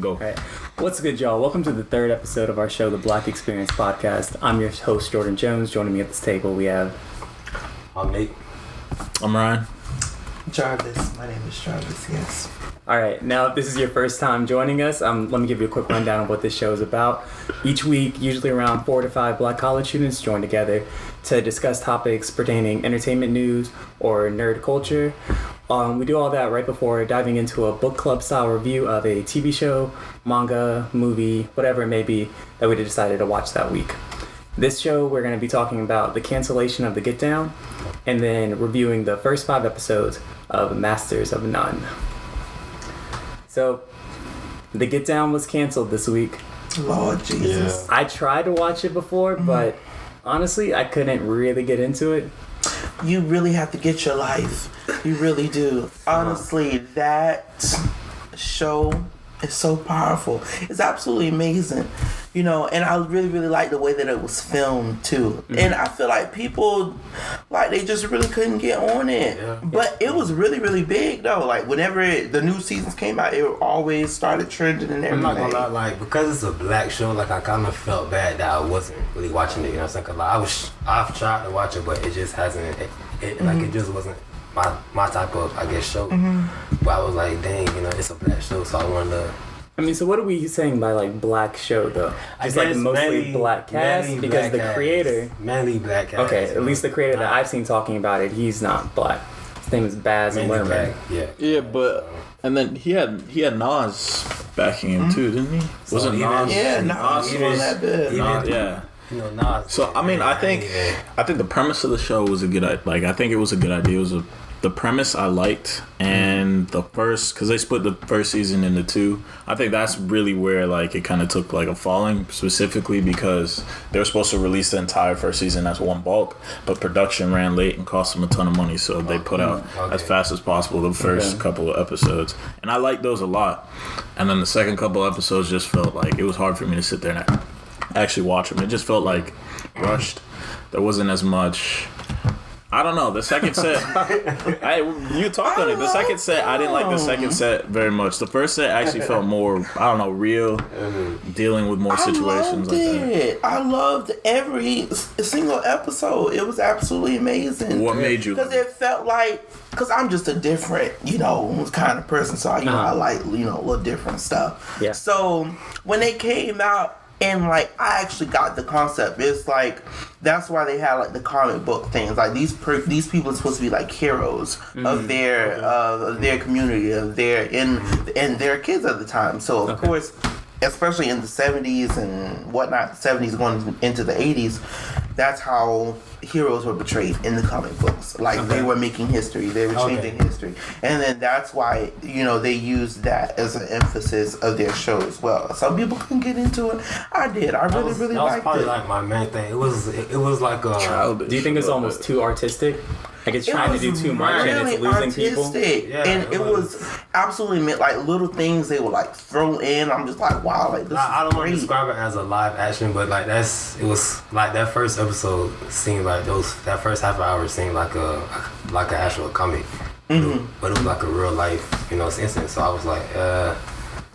Go. All right. What's good, y'all? Welcome to the third episode of our show, the Black Experience Podcast. I'm your host, Jordan Jones. Joining me at this table, we have... I'm Nate. I'm Ryan. Jarvis. My name is Jarvis, yes. All right. Now, if this is your first time joining us, let me give you a quick rundown of what this show is about. Each week, usually around 4 to 5 Black college students join together to discuss topics pertaining entertainment news or nerd culture. We do all that right before diving into a book club style review of a TV show, manga, movie, whatever it may be that we decided to watch that week. This show, we're going to be talking about the cancellation of The Get Down and then reviewing the first 5 episodes of Masters of None. So, The Get Down was canceled this week. Lord Jesus. I tried to watch it before, but honestly, I couldn't really get into it. You really have to get your life. You really do. Honestly, that show is so powerful. It's absolutely amazing. You know, and I really, really like the way that it was filmed, too. Mm-hmm. And I feel like people, like, they just really couldn't get on it. Yeah. But it was really, really big, though. Like, whenever the new seasons came out, it always started trending and everything. I'm not gonna lie, like, because it's a black show, like, I kind of felt bad that I wasn't really watching it. You know, it's like a lot. I've tried to watch it, but it just hasn't, like, it just wasn't my type of, I guess, show. Mm-hmm. But I was like, dang, you know, it's a black show, so I wanted to... I mean, so what are we saying by, like, black show, though? It's like mostly black cast? Because the creator... Mainly black cast. Okay, at least the creator that I've seen talking about it, he's not black. His name is Baz Luhrmann. Yeah, but... And then he had Nas backing him, too, didn't he? Wasn't Nas? Yeah, Nas was on that bit. Yeah. You know, Nas. So, I mean, I think the premise of the show was a good idea. Like, I think it was a good idea. It was the premise I liked, and the first, because they split the first season into 2, I think that's really where, like, it kind of took, like, a falling, specifically because they were supposed to release the entire first season as one bulk, but production ran late and cost them a ton of money, so they put out as fast as possible the first couple of episodes, and I liked those a lot, and then the second couple of episodes just felt like it was hard for me to sit there and actually watch them. It just felt like rushed. There wasn't as much... I don't know. The second set, you talked on it. The second set, I didn't like the second set very much. The first set actually felt more, I don't know, real, dealing with more situations like that. I loved every single episode. It was absolutely amazing. What made you? Because it felt like, because I'm just a different, kind of person. So, I like, a little different stuff. Yeah. So, when they came out, and, like, I actually got the concept. It's like, that's why they had, like, the comic book things. Like, these people are supposed to be, like, heroes of their community, of their kids at the time. So, of course, especially in the 70s and whatnot, the 70s going into the 80s, that's how heroes were portrayed in the comic books. Like, they were making history. They were changing history. And then that's why, they used that as an emphasis of their show as well. Some people couldn't get into it. I did. I really liked it. That was probably, like, my main thing. It was like a... Childish. Do you think it's almost too artistic? Like, it's trying to do too much and it's losing people? Yeah, and it was absolutely meant, like, little things they would, like, throw in. I'm just like, wow, like, this I is don't want great. to describe it as a live action, but, like, it was, like, that first episode seemed like that first half hour seemed like an actual comic. Mm-hmm. But it was like a real life, instance. So I was like,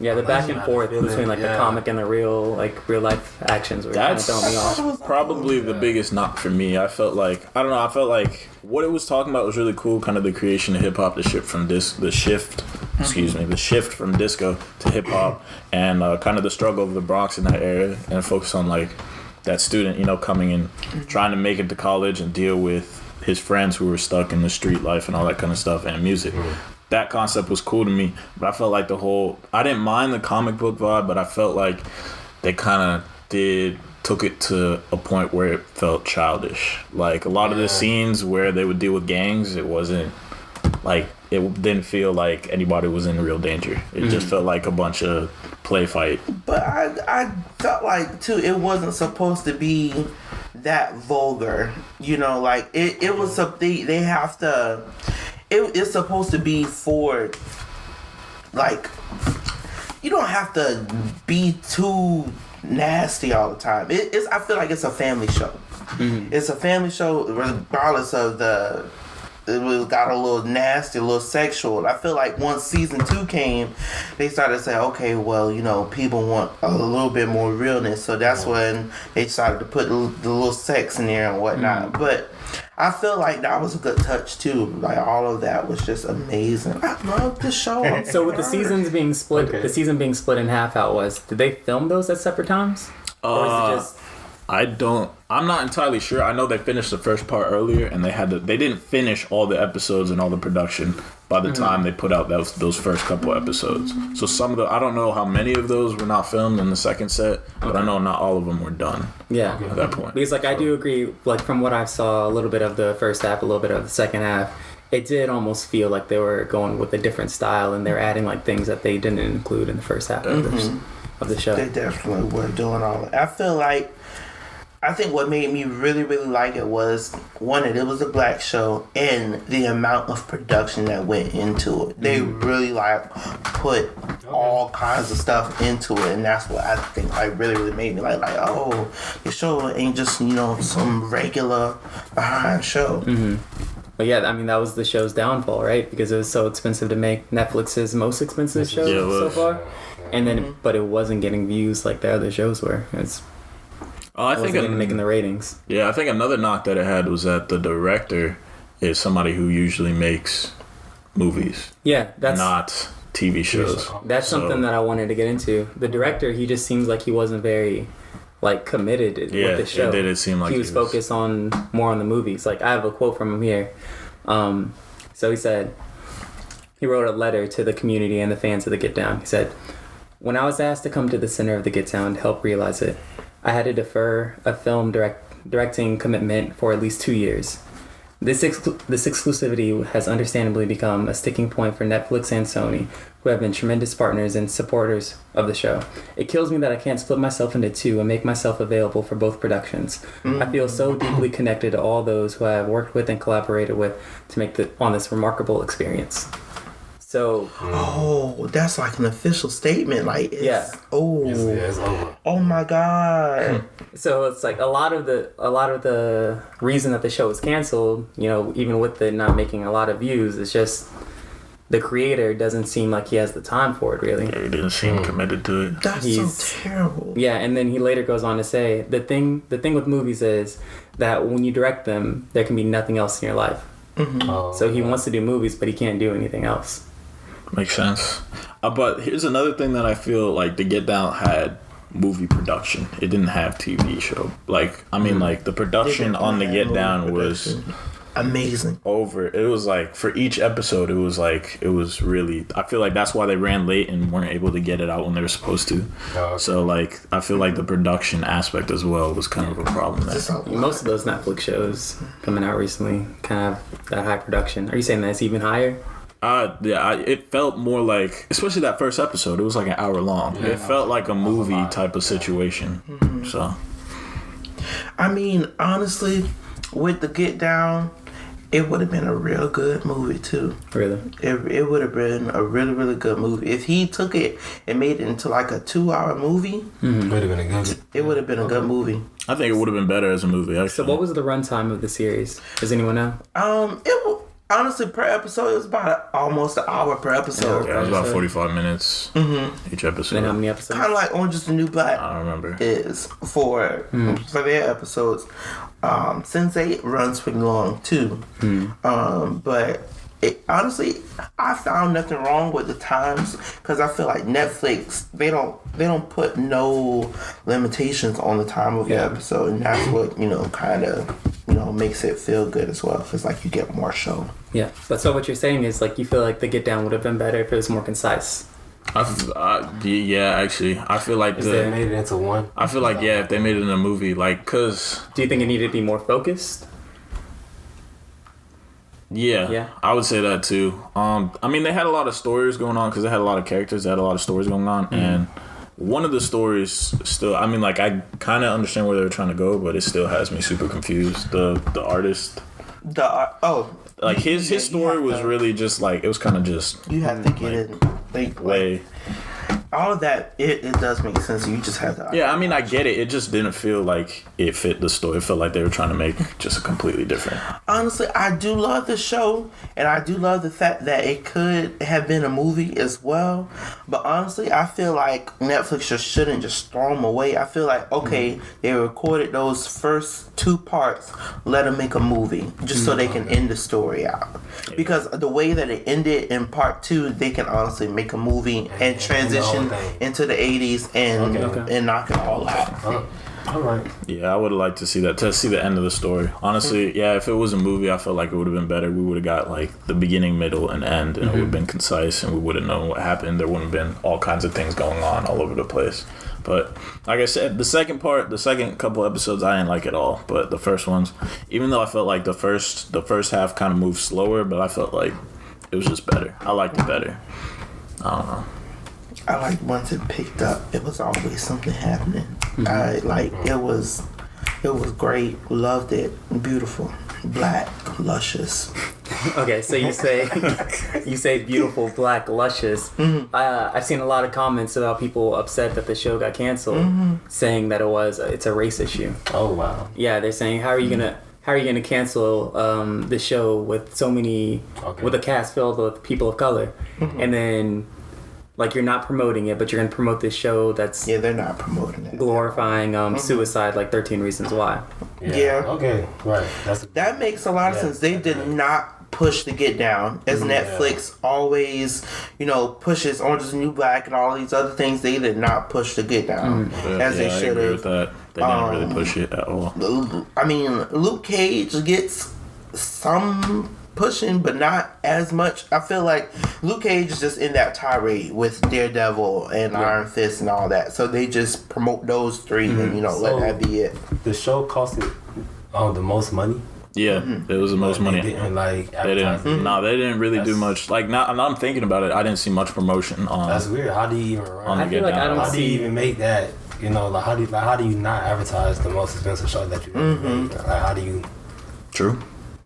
yeah, the back and forth between, like, the comic and the real life actions were kind of throwing me off. Probably the biggest knock for me. I felt like what it was talking about was really cool, kind of the creation of hip hop, the shift from disco to hip hop, and kind of the struggle of the Bronx in that area, and focus on, like, that student, coming in, trying to make it to college and deal with his friends who were stuck in the street life and all that kind of stuff, and music. That concept was cool to me, but I felt like I didn't mind the comic book vibe, but I felt like they kind of took it to a point where it felt childish. Like, a lot of the scenes where they would deal with gangs, it wasn't, like, it didn't feel like anybody was in real danger. It just felt like a bunch of play fight. But I felt like, too, it wasn't supposed to be that vulgar. Like, it was something, they have to... It's supposed to be for, like, you don't have to be too nasty all the time. I feel like it's a family show. Mm-hmm. It's a family show regardless of the got a little nasty, a little sexual. I feel like once season 2 came, they started to say, okay, well, you know, people want a little bit more realness, so that's when they started to put the little sex in there and whatnot. But I feel like that was a good touch too. Like all of that was just amazing. I love the show. So with the seasons being split, the season being split in half, did they film those at separate times? Or is it just... I'm not entirely sure. I know they finished the first part earlier, and they didn't finish all the episodes and all the production by the time they put out those first couple episodes. So I don't know how many of those were not filmed in the second set, but I know not all of them were done. Yeah. At that point. Because I do agree, like from what I saw, a little bit of the first half, a little bit of the second half, it did almost feel like they were going with a different style, and they're adding like things that they didn't include in the first half of the show. They definitely were doing all that. I think what made me really, really like it was, one, that it was a black show and the amount of production that went into it. They really put all kinds of stuff into it, and that's what I think really, really made me like, oh, the show ain't just, you know, some regular behind show. But yeah, I mean, that was the show's downfall, right? Because it was so expensive to make Netflix's most expensive show so far. And then, but it wasn't getting views like the other shows were. I think making the ratings. Yeah, I think another knock that it had was that the director is somebody who usually makes movies. Yeah, that's not TV shows. That's something that I wanted to get into. The director, he just seems like he wasn't very committed with the show. It did seem like he was focused more on the movies. Like, I have a quote from him here. So he said, he wrote a letter to the community and the fans of the Get Down. He said, "When I was asked to come to the center of the Get Down to help realize it, I had to defer a film directing commitment for at least 2 years. This exclusivity has understandably become a sticking point for Netflix and Sony, who have been tremendous partners and supporters of the show. It kills me that I can't split myself into two and make myself available for both productions. I feel so deeply connected to all those who I have worked with and collaborated with to make on this remarkable experience." So, that's like an official statement. It's over. Oh my God. So it's like a lot of the reason that the show was canceled, you know, even with it not making a lot of views, it's just the creator doesn't seem like he has the time for it, really. Yeah, he didn't seem committed to it. That's so terrible. Yeah, and then he later goes on to say, the thing with movies is that when you direct them, there can be nothing else in your life. So he wants to do movies, but he can't do anything else. Makes sense. But here's another thing that I feel like The Get Down had movie production. It didn't have TV show. The production on The Get Down was amazing. It was for each episode, it was really, I feel like that's why they ran late and weren't able to get it out when they were supposed to. So I feel like the production aspect as well was kind of a problem there. Most of those Netflix shows coming out recently kind of have that high production. Are you saying that's even higher? It felt more like, especially that first episode, it was like an hour long. Yeah, it felt like a movie type of situation. So, I mean, honestly, with The Get Down, it would have been a real good movie too. Really? It would have been a really, really good movie. If he took it and made it into like a 2-hour movie, it would have been a good movie. I think it would have been better as a movie, actually. So what was the runtime of the series? Does anyone know? Honestly, per episode, it was about almost an hour per episode. Yeah, it was about 45 minutes each episode. And how many episodes? Kind of like Orange is the New Black. I don't remember. Is for their episodes. Sense8 runs pretty long too. But honestly, I found nothing wrong with the times because I feel like Netflix they don't put no limitations on the time of your episode, and that's what kind of makes it feel good as well. It's like you get more show. Yeah, but so what you're saying is you feel like The Get Down would have been better if it was more concise. Yeah, actually, I feel like they made it into one. I feel like if they made it in a movie, cause. Do you think it needed to be more focused? Yeah, I would say that too. I mean, they had a lot of stories going on because they had a lot of characters. They had a lot of stories going on, and one of the stories still. I mean, I kind of understand where they were trying to go, but it still has me super confused. The artist. His story was really just it was kind of just. You have to get it. all of that, it does make sense. You just have to. Yeah, I mean, I get it. It just didn't feel like it fit the story. It felt like they were trying to make just a completely different. Honestly, I do love the show, and I do love the fact that it could have been a movie as well. But honestly, I feel like Netflix just shouldn't just throw them away. I feel like, okay, they recorded those first 2 parts, let them make a movie just so they can end the story out. Because the way that it ended in part 2, they can honestly make a movie and transition into the 80s and knock it all out. All right. Yeah, I would have liked to see that, to see the end of the story. Honestly, yeah, if it was a movie, I felt like it would have been better. We would have got like the beginning, middle, and end, and it would have been concise, and we would have known what happened. There wouldn't have been all kinds of things going on all over the place. But like I said, the second couple episodes, I didn't like at all. But the first ones, even though I felt like the first half kind of moved slower, but I felt like it was just better. I liked it better. I don't know. I like once it picked up, it was always something happening. It was great. Loved it. Beautiful, black, luscious. Okay, so you say beautiful, black, luscious. I've seen a lot of comments about people upset that the show got canceled, saying that it's a race issue. Oh wow. Yeah, they're saying how are you gonna cancel the show with so many with a cast filled with people of color, and then like you're not promoting it, but you're gonna promote this show that's they're not promoting it, glorifying suicide, like 13 Reasons Why. Yeah. Okay. Right. That makes a lot of sense. They did not push the Get Down as Netflix always, pushes Orange is the New Black and all these other things. They did not push the Get Down as they should have. With that. They didn't really push it at all. I mean, Luke Cage gets some pushing, but not as much. I feel like Luke Cage is just in that tirade with Daredevil and Iron Fist and all that. So they just promote those 3 and let that be it. The show costed the most money. Yeah, it was the most money. They didn't they didn't really do much. Like now I'm thinking about it, I didn't see much promotion on. That's weird. How do you even run? I feel like I don't how do you even make that? How do you not advertise the most expensive show that you ever made? Like, how do you? True.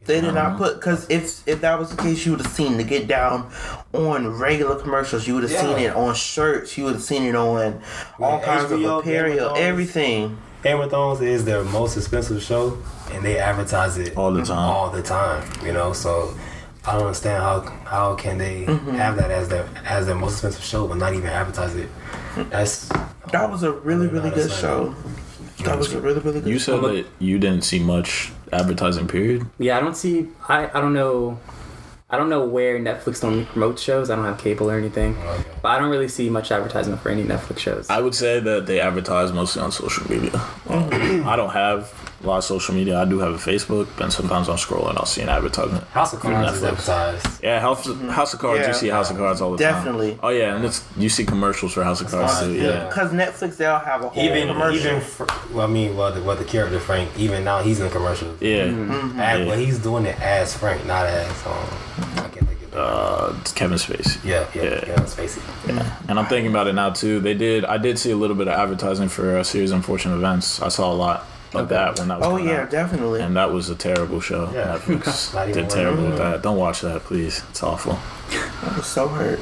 They did not put, because if that was the case, you would have seen the Get Down on regular commercials. You would have seen it on shirts. You would have seen it on all kinds of apparel, everything. Game of Thrones is their most expensive show, and they advertise it all the time. So I don't understand how can they have that as their most expensive show but not even advertise it. That was a really good show. That was a really good show. You said that you didn't see much advertising, period? Yeah, I don't know where Netflix normally promotes shows. I don't have cable or anything. Okay. But I don't really see much advertisement for any Netflix shows. I would say that they advertise mostly on social media. I don't have a lot of social media. I do have a Facebook, and sometimes I'm scrolling, I'll see an advertisement. House of Cards is advertised. Yeah, House of Cards. You see House of Cards all the time. Definitely. Oh yeah, and you see commercials for House of Cards too. Yeah. Because Netflix, they'll have a whole commercial. The character Frank, even now he's in commercials. Yeah. But he's doing it as Frank, not as I can't think of it. It's Kevin Spacey. Yeah, Kevin Spacey. Yeah. And I'm thinking about it now too. I did see a little bit of advertising for a series Unfortunate Events. I saw a lot of that when that was coming out. Definitely. And that was a terrible show. Yeah. Netflix did terrible with that. Don't watch that, please. It's awful. I was so hurt.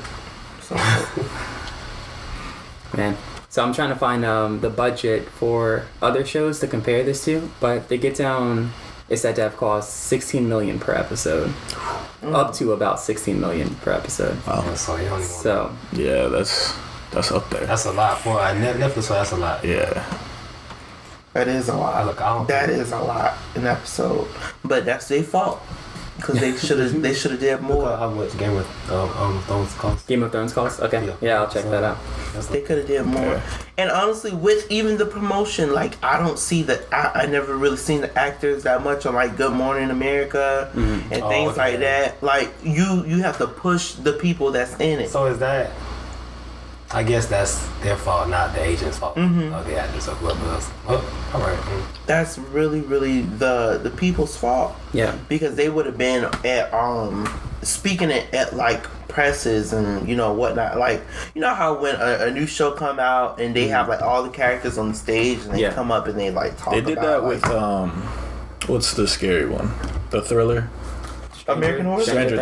Man. So I'm trying to find the budget for other shows to compare this to, but The Get Down is said to have cost $16 million per episode, up to about $16 million per episode. Wow. So yeah, that's up there. That's a lot for Netflix. So that's a lot. Yeah. That is a lot. That is a lot an episode, but that's their fault because they should have did more. How much Game of Thrones cost? Game of Thrones cost? Okay, yeah, I'll check that out. They could have did more. Yeah. And honestly, with even the promotion, like I don't see I never really seen the actors that much on like Good Morning America and things like that. Like you have to push the people that's in it. So is that? I guess that's their fault, not the agent's fault. Or the actors or whoever else. Oh, all right. That's really, really the people's fault. Yeah. Because they would have been at speaking at like presses and whatnot. Like how when a new show come out and they have like all the characters on the stage and they come up and they like talk. They did about, that with what's the scary one? The Thriller. American Horror Stranger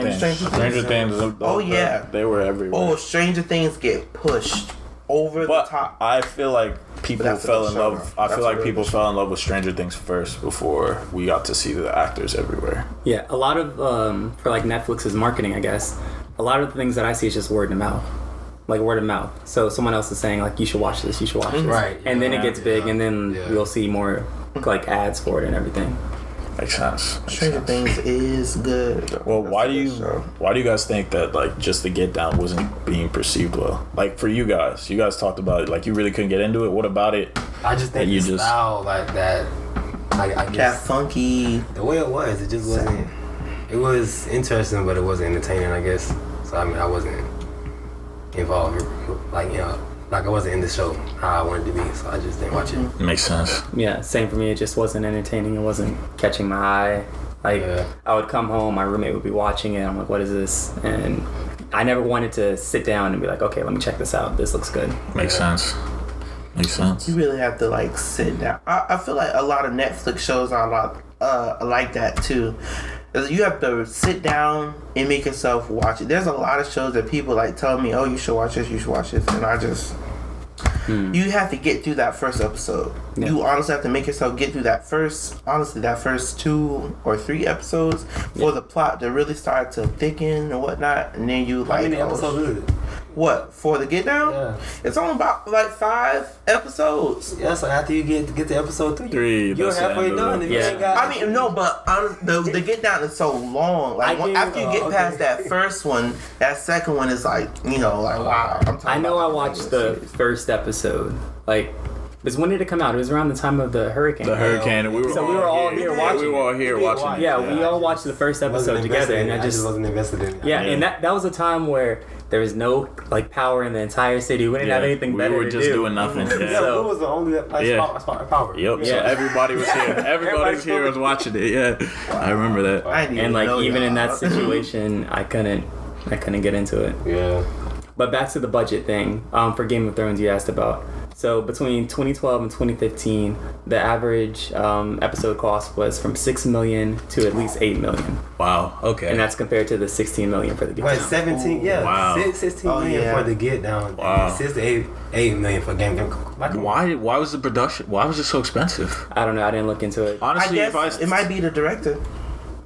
Things. Oh yeah, they were everywhere. Oh, Stranger Things get pushed over But the top. I feel like people that's a fell good in show, love. though. I That's feel a like really people good fell in love with Stranger Things first before we got to see the actors everywhere. Yeah, a lot of for like Netflix's marketing, I guess. A lot of the things that I see is just word of mouth, like word of mouth. So someone else is saying like, you should watch this, you should watch this, Right, And then it yeah, gets big, yeah, and then yeah. we'll see more like ads for it and everything. Makes sense. Makes Stranger sense. Things is good. Well, That's why a do good you show. guys think that like just the Get Down wasn't being perceived well? Like for you guys talked about it, like you really couldn't get into it. What about it? I just think you the just- style like that. I That guess funky. the way it was, it just wasn't. It was interesting, but it wasn't entertaining. I guess. So I mean, I wasn't involved. Like like I wasn't in the show how I wanted to be. So I just didn't watch it. Makes sense. Yeah, same for me. It just wasn't entertaining. It wasn't catching my eye. Like Yeah. I would come home, my roommate would be watching it. I'm like, what is this? And I never wanted to sit down and be like, okay, let me check this out. This looks good. Makes sense. Makes sense. You really have to like sit down. I feel like a lot of Netflix shows are a lot like that too. You have to sit down and make yourself watch it. There's a lot of shows that people like tell me, "Oh, you should watch this. You should watch this," and I just. You have to get through that first episode. Yeah. You honestly have to make yourself get through that first 2 or 3 episodes for the plot to really start to thicken and whatnot. And then you How like, many oh, episodes is it? what for the Get Down? Yeah. It's only about like 5 episodes. Yeah, so after you get to episode 3, you're that's the halfway end of done. it. If you Yeah. ain't got, I mean, no, but the Get Down is so long. Like I do- after you get okay. past that first one, that second one is like, like wow. I'm talking I know I about watched the series. first episode. Like, because when did it come out? It was around the time of the hurricane. The hurricane, and we were So we were all here watching We were all here We did watching. watch. it. Yeah, we all watched the first episode wasn't together, invested in and it. I just wasn't invested in it. yeah, and that was a time where there was no like power in the entire city. We didn't have anything better We were to just do. doing nothing. Yeah, Yeah. So- who was the only like, Yeah. spot power? Yep. So Yeah. everybody was here. Everybody was here was watching it. Yeah. I remember that. I didn't And like know even in y'all. that situation, I couldn't get into it. Yeah. But back to the budget thing for Game of Thrones you asked about. So between 2012 and 2015, the average episode cost was from $6 million to at least $8 million, Wow. Okay. and that's compared to the $16 million for the Get But Down. 17, yeah, Wow. 16 Oh, million yeah. for the Get Down. Wow. 6 to 8 million for Game. Like, why was the production? Why was it so expensive? I don't know. I didn't look into it. I Honestly, guess if it might be the director.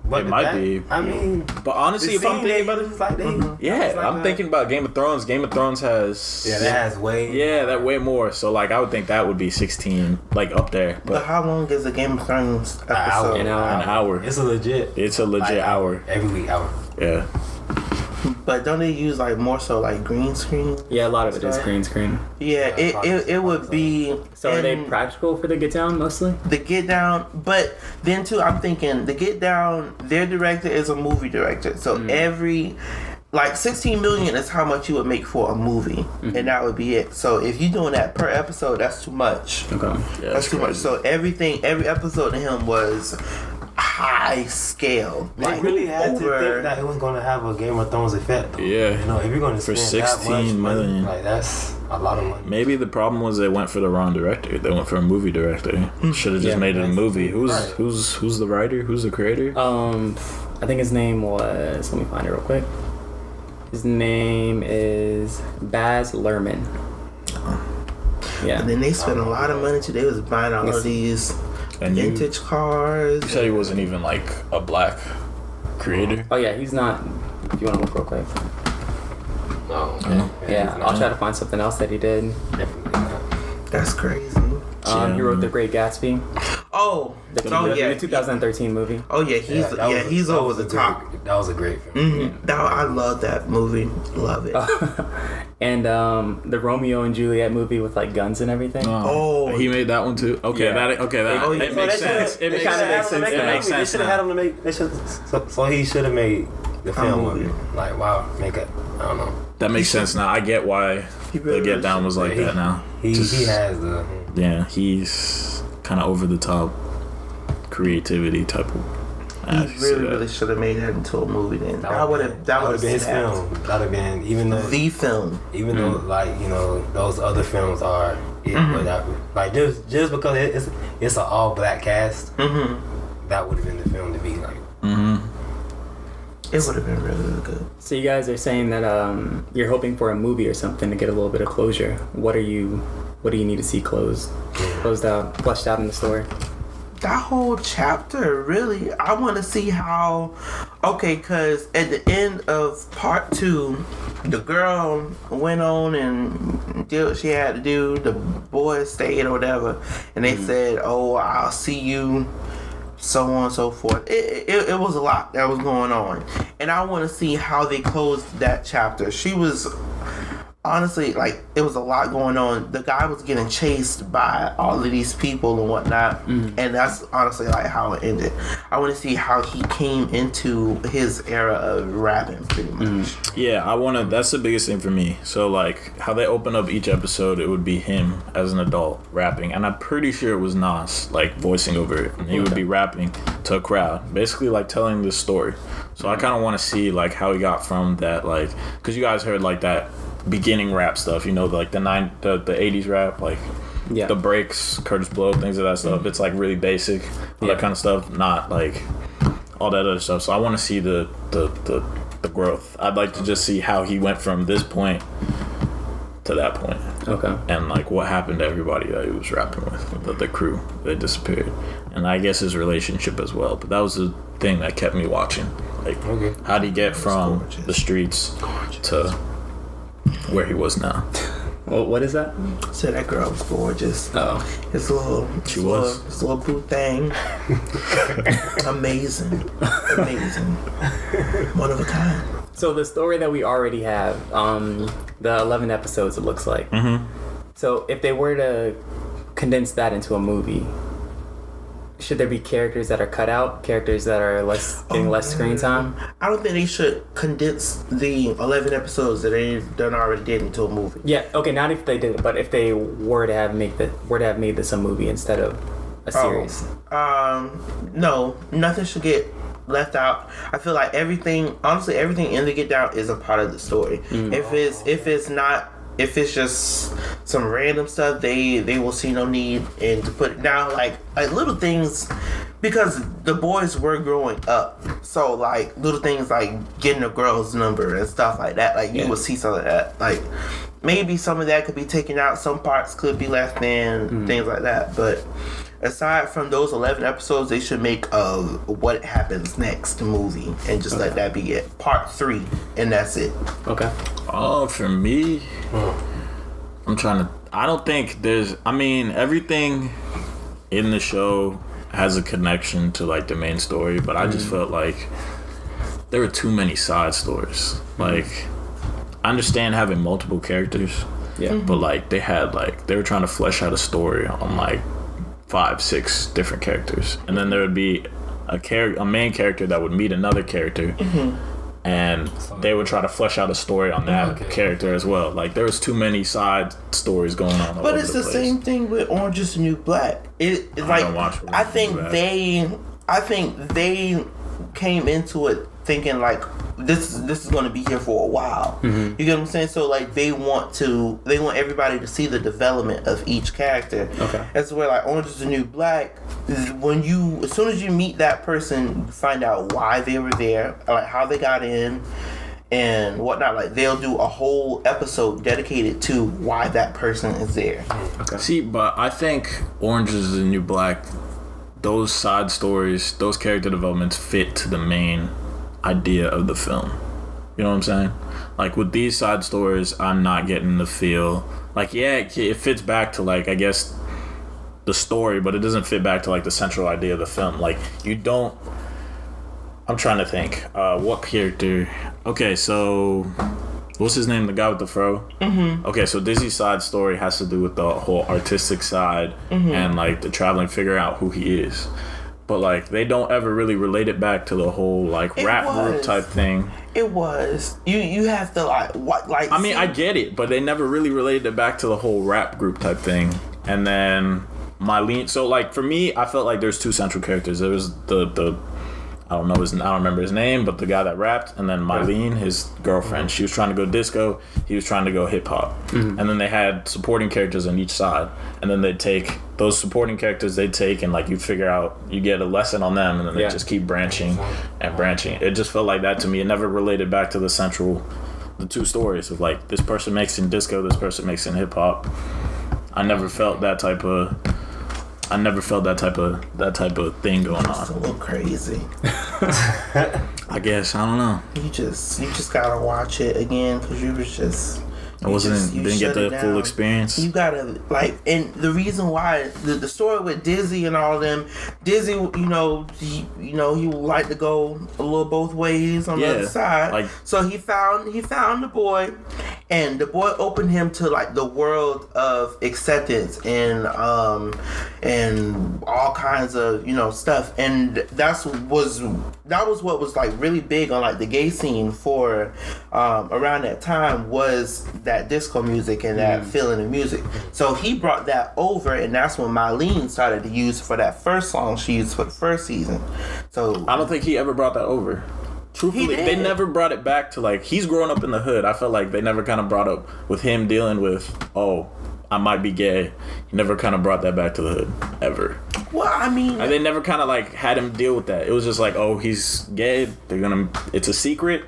but It might be. I mean, But honestly, if I'm thinking about it, it's like they. yeah, it's like I'm a- thinking about Game of Thrones. Game of Thrones has Yeah, that has way. yeah, that way more. So like, I would think that would be 16, like up there. But But how long is the Game of Thrones episode? hour. An hour. an hour. It's a legit. It's a legit like, hour. every week hour. Yeah. But don't they use like more so like green screen? Yeah, a lot of it is Sorry. green screen. Yeah, it would be. So are they and practical for the Get Down mostly? the Get Down? But then too, I'm thinking the Get Down. Their director is a movie director, so every. Like 16 million is how much you would make for a movie, and that would be it. So if you're doing that per episode, that's too much. Okay. Yeah, That's too much. So every episode to him was high scale. They really had to think that it was going to have a Game of Thrones effect. Though. Yeah. You know, if you're going to For spend that 16 much money, million. like that's a lot of money. Maybe the problem was they went for the wrong director. They went for a movie director. Should have just Yeah, made it a movie. Who's right. who's the writer? Who's the creator? I think his name was. Let me find it real quick. His name is Baz Luhrmann. Yeah. And then they spent a lot of money too. They was buying all of these And you vintage cars. said he wasn't even like a black creator. Oh yeah, he's not. If you want to look real quick. Oh, okay. Yeah, I'll try to find something else that he did. Definitely not. That's crazy. He wrote The Great Gatsby, Oh, the 2013 movie. Oh yeah, he's that was- he's that over was the a top. great- that was a great film. I love that movie. Love it. And the Romeo and Juliet movie with like guns and everything. Oh. he made that one too. Okay, Yeah. that Oh, it yeah. makes So they sense. should've- It makes kinda makes sense. sense It now. makes They sense should have had now. him to make. They should. So he should have made the film of movie. it. Like wow, make it. I don't know. That makes sense now. I get why He really the Get Down was like He- that now. He Just- has the. yeah, he's kind of over the top creativity type of. I He see that. really should have made that into a movie. Then that would have been his film. That would have been even though The film. though like those other films are it, but that, like just because it's an all black cast, that would have been the film to be like. It would have been really, really good. So you guys are saying that you're hoping for a movie or something to get a little bit of closure. What do you need to see closed out, fleshed out in the story? That whole chapter, really, I want to see how. Okay, because at the end of part 2, the girl went on and did what she had to do. The boys stayed or whatever, and they said, "Oh, I'll see you." So on and so forth. It was a lot that was going on, and I want to see how they closed that chapter. She was honestly, like, it was a lot going on. The guy was getting chased by all of these people and whatnot, and that's honestly like how it ended. I want to see how he came into his era of rapping, pretty much. Yeah, that's the biggest thing for me. So, like, how they open up each episode, it would be him as an adult rapping, and I'm pretty sure it was Nas, like, voicing over it, and he would be rapping to a crowd, basically, like, telling this story. So I kind of want to see, like, how he got from that, like, because you guys heard, like, that beginning rap stuff, you know, like the 80s rap, like the breaks, Curtis Blow, things of that stuff. It's like really basic, all that kind of stuff, not like all that other stuff. So I want to see the growth. I'd like to just see how he went from this point to that point. Okay. And like what happened to everybody that he was rapping with, the crew that disappeared, and I guess his relationship as well. But that was the thing that kept me watching. Like, how did he get from the streets to where he was now? Well, what is that? So that girl was gorgeous. Oh, his little boo thing. Amazing, one of a kind. So the story that we already have, the 11 episodes, it looks like. So if they were to condense that into a movie, should there be characters that are cut out, characters that are getting less screen time? I don't think they should condense the 11 episodes that they done already did into a movie. Yeah, okay, not if they did it, but if they were to have made this a movie instead of a series. No, nothing should get left out. I feel like everything in the Get Down is a part of the story. If it's just some random stuff, they will see no need and to put it down, like little things, because the boys were growing up. So like little things like getting a girl's number and stuff like that. Like you will see some of that. Like maybe some of that could be taken out. Some parts could be left in, things like that. But aside from those 11 episodes, they should make what happens next movie and just let that be it. Part 3, and that's it. Okay. Oh, for me, I don't think everything in the show has a connection to like the main story, but I just felt like there were too many side stories. Like, I understand having multiple characters, but like they were trying to flesh out a story on like 5-6 different characters, and then there would be a main character that would meet another character, and they would try to flesh out a story on that character as well. Like there was too many side stories going on. But it's the same thing with Orange Is the New Black. I think they came into it thinking like this is going to be here for a while. You get what I'm saying? So like they want everybody to see the development of each character. Okay. That's where like Orange Is the New Black, as soon as you meet that person, you find out why they were there, like how they got in and whatnot. Like they'll do a whole episode dedicated to why that person is there. Okay. See, but I think Orange Is the New Black, those side stories, those character developments fit to the main idea of the film. You know what I'm saying? Like with these side stories, I'm not getting the feel. Like, yeah, it fits back to like, I guess, the story, but it doesn't fit back to like the central idea of the film. Like I'm trying to think, what character? Okay, so what's his name? The guy with the fro? Okay, so Dizzy's side story has to do with the whole artistic side and like the traveling, figuring out who he is. But like they don't ever really relate it back to the whole like rap group type thing. It was you have to like what like. I mean, I get it, but they never really related it back to the whole rap group type thing. And then so like for me, I felt like there's two central characters. There was the I don't remember his name, but the guy that rapped, and then Mylene, his girlfriend, she was trying to go disco, he was trying to go hip hop, and then they had supporting characters on each side, and then they'd take those supporting characters, and like you figure out, you get a lesson on them, and then they just keep branching and branching. It just felt like that to me. It never related back to the two stories of like this person makes in disco, this person makes in hip hop. I never felt that type of thing going It's a on. little crazy. I guess, I don't know. You just gotta watch it again because you was just. Didn't get the full experience. You gotta and the reason why the story with Dizzy and all them, Dizzy, he would like to go a little both ways on the other side. So he found the boy, and the boy opened him to like the world of acceptance and all kinds of stuff, and that was what was like really big on like the gay scene for around that time, was that disco music and that feeling of music. So he brought that over, and that's when Mylene started to use for that first song she used for the first season. So I don't think he ever brought that over. Truthfully, they never brought it back to like, he's growing up in the hood. I felt like they never kind of brought up with him dealing with, I might be gay. He never kind of brought that back to the hood ever. Well, I mean, and they never kind of like had him deal with that. It was just like, he's gay. It's a secret.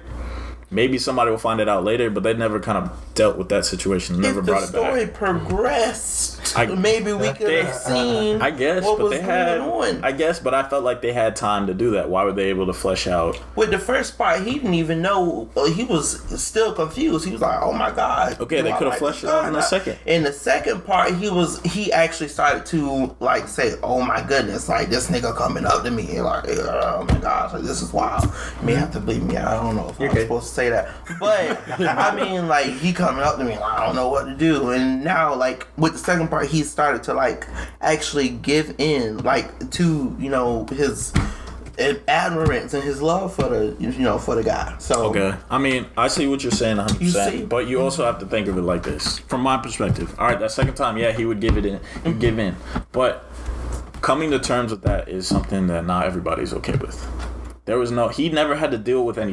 Maybe somebody will find it out later, but they never kind of dealt with that situation. Never brought it back. If the story progressed, maybe we could have seen. I guess, what but was they had. going on. I guess, but I felt like they had time to do that. Why were they able to flesh out? With the first part, he didn't even know. He was still confused. He was like, "Oh my god!" Okay, they could have fleshed it out in the second. In the second part, he actually started to like say, "Oh my goodness!" Like this nigga coming up to me, like, "Oh my gosh, like this is wild." You may have to bleep me out. I don't know if I'm supposed to say that, but I mean, like he coming up to me, like, I don't know what to do. And now, like with the second part, he started to like actually give in, like to his admirance and his love for the guy. So okay, I mean, I see what you're saying 100%, but you also have to think of it like this from my perspective. All right, that second time, he would give in, but coming to terms with that is something that not everybody's okay with. He never had to deal with they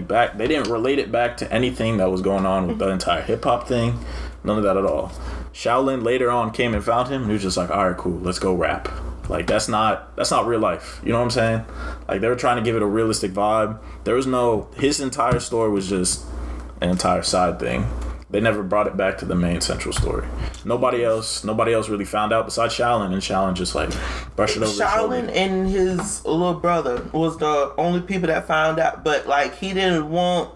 didn't relate it back to anything that was going on with the entire hip hop thing. None of that at all. Shaolin later on came and found him, and he was just like, all right, cool, let's go rap. Like, that's not real life. You know what I'm saying? Like, they were trying to give it a realistic vibe. His entire story was just an entire side thing. They never brought it back to the main central story. Nobody else really found out besides Shaolin, and Shaolin just like brushed it over. Shaolin and his little brother was the only people that found out, but like he didn't want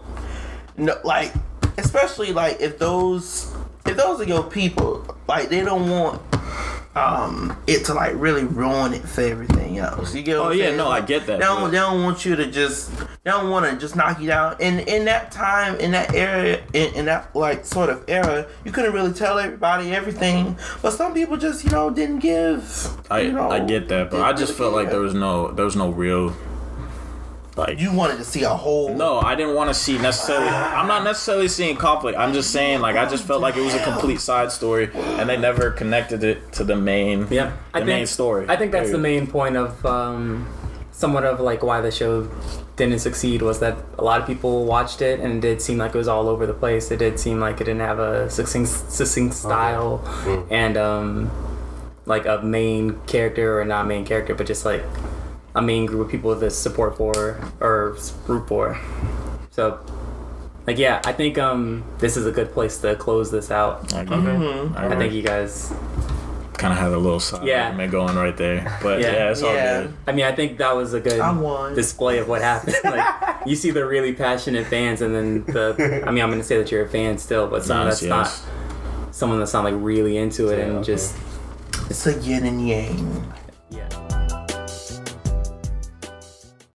especially like if those are your people, like they don't want it to like really ruin it for everything else. You get what I'm saying? No, I get that. They don't want you to just, they don't want to just knock you down. And in that time, in that area, in that like sort of era, you couldn't really tell everybody everything. But some people just, didn't give. I get that, but I just felt like there was no real. Like, you wanted to see a whole. No, I didn't want to see necessarily. I'm not necessarily seeing conflict. I'm just saying, like, I just felt like it was a complete side story, and they never connected it to the main. Main story. I think that's the main point of somewhat of like why the show didn't succeed, was that a lot of people watched it and it did seem like it was all over the place. It did seem like it didn't have a succinct style and like a main character, or not main character, but just like a main group of people to support for or root for. So, like, I think this is a good place to close this out. I think you guys kind of had a little side argument going right there, but it's all good. I mean, I think that was a good display of what happened. Like, you see the really passionate fans, and then I'm going to say that you're a fan still, but someone that's not like really into it, and just it's a yin and yang.